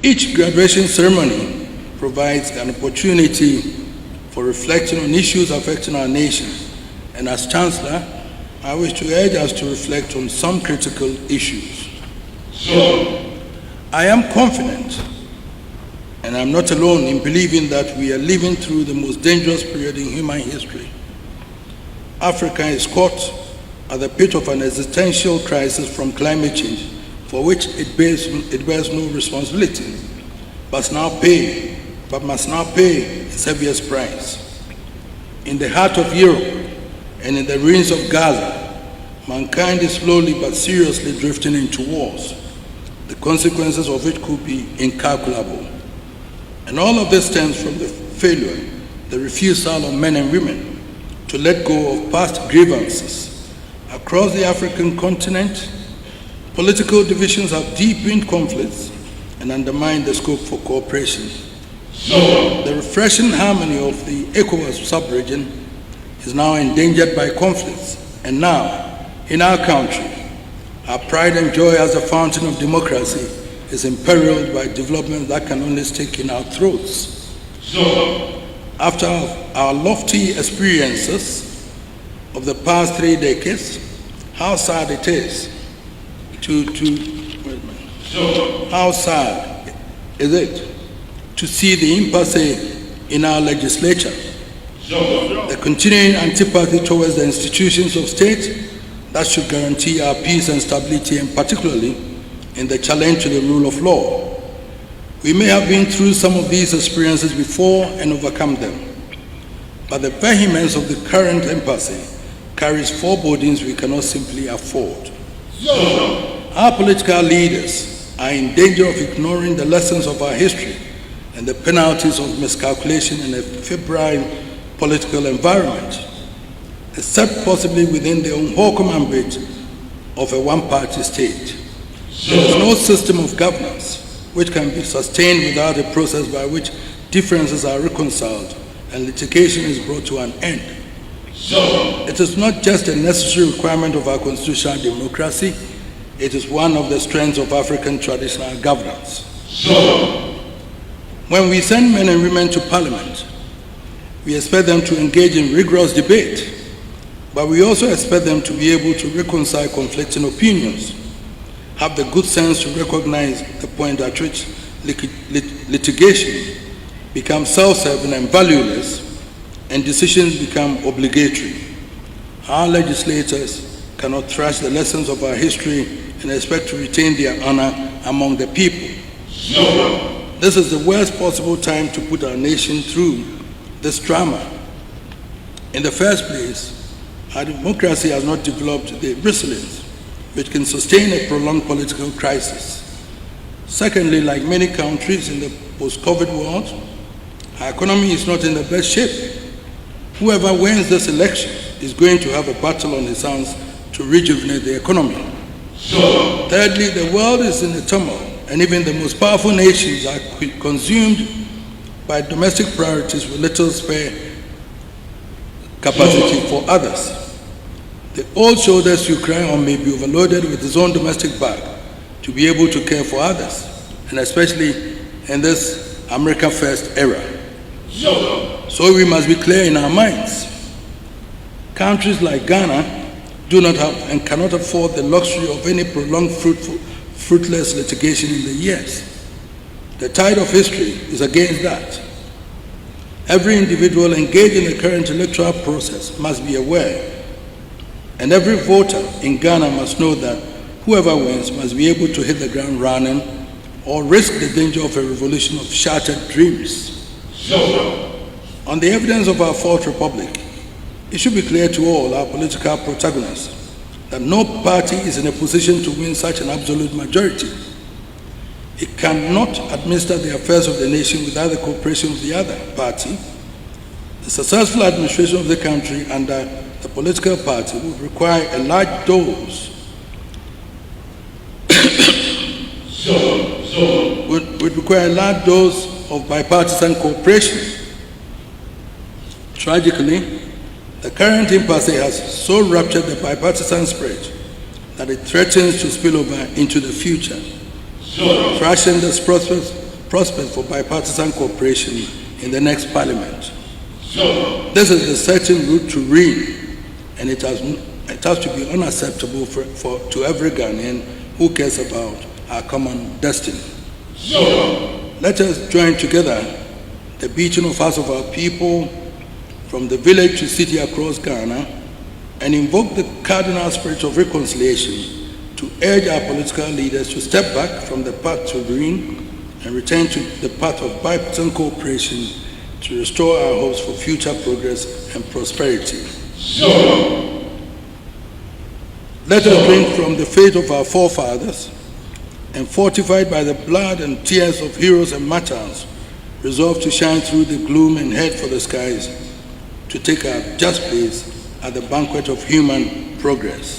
Each graduation ceremony provides an opportunity for reflecting on issues affecting our nation, and as Chancellor, I wish to urge us to reflect on some critical issues. I am confident, and I'm not alone in believing that we are living through the most dangerous period in human history. Africa is caught at the pit of an existential crisis from climate change, for which it bears no responsibility, but must now pay its heaviest price. In the heart of Europe and in the ruins of Gaza, mankind is slowly but seriously drifting into wars, the consequences of which could be incalculable. And all of this stems from the failure, the refusal of men and women to let go of past grievances. Across the African continent, political divisions have deepened conflicts and undermined the scope for cooperation. The refreshing harmony of the ECOWAS sub-region is now endangered by conflicts, and now, in our country, our pride and joy as a fountain of democracy is imperiled by developments that can only stick in our throats. After our lofty experiences of the past 3 decades, how sad it is how sad is it to see the impasse in our legislature, the continuing antipathy towards the institutions of state that should guarantee our peace and stability, and particularly in the challenge to the rule of law. We may have been through some of these experiences before and overcome them, but the vehemence of the current impasse carries forebodings we cannot simply afford. Our political leaders are in danger of ignoring the lessons of our history and the penalties of miscalculation in a febrile political environment, except possibly within the unwelcome ambit of a one-party state. There is no system of governance which can be sustained without a process by which differences are reconciled and litigation is brought to an end. It is not just a necessary requirement of our constitutional democracy, it is one of the strengths of African traditional governance. When we send men and women to Parliament, we expect them to engage in rigorous debate, but we also expect them to be able to reconcile conflicting opinions, have the good sense to recognize the point at which litigation becomes self-serving and valueless, and decisions become obligatory. Our legislators cannot thrash the lessons of our history and expect to retain their honor among the people. This is the worst possible time to put our nation through this drama. In the first place, our democracy has not developed the resilience which can sustain a prolonged political crisis. Secondly, like many countries in the post-COVID world, our economy is not in the best shape. Whoever wins this election is going to have a battle on his hands to rejuvenate the economy. Thirdly, the world is in a turmoil, and even the most powerful nations are consumed by domestic priorities with little spare capacity for others. The old shoulders you cry on may be overloaded with his own domestic bag to be able to care for others, and especially in this America First era. So we must be clear in our minds. Countries like Ghana do not have and cannot afford the luxury of any prolonged fruitless litigation in the years. The tide of history is against that. Every individual engaged in the current electoral process must be aware, and every voter in Ghana must know that whoever wins must be able to hit the ground running or risk the danger of a revolution of shattered dreams. On the evidence of our Fourth Republic, it should be clear to all our political protagonists that no party is in a position to win such an absolute majority. It cannot administer the affairs of the nation without the cooperation of the other party. The successful administration of the country under the political party would require a large dose of bipartisan cooperation. Tragically, the current impasse has so ruptured the bipartisan spirit that it threatens to spill over into the future, thrashing the prospects for bipartisan cooperation in the next parliament. This is the certain route to reign, and it has to be unacceptable to every Ghanaian who cares about our common destiny. Let us join together the beating of hearts of our people from the village to city across Ghana and invoke the cardinal spirit of reconciliation to urge our political leaders to step back from the path to ruin and return to the path of bipartisan cooperation to restore our hopes for future progress and prosperity. Let us drink from the faith of our forefathers and, fortified by the blood and tears of heroes and martyrs, resolve to shine through the gloom and head for the skies to take our just place at the banquet of human progress.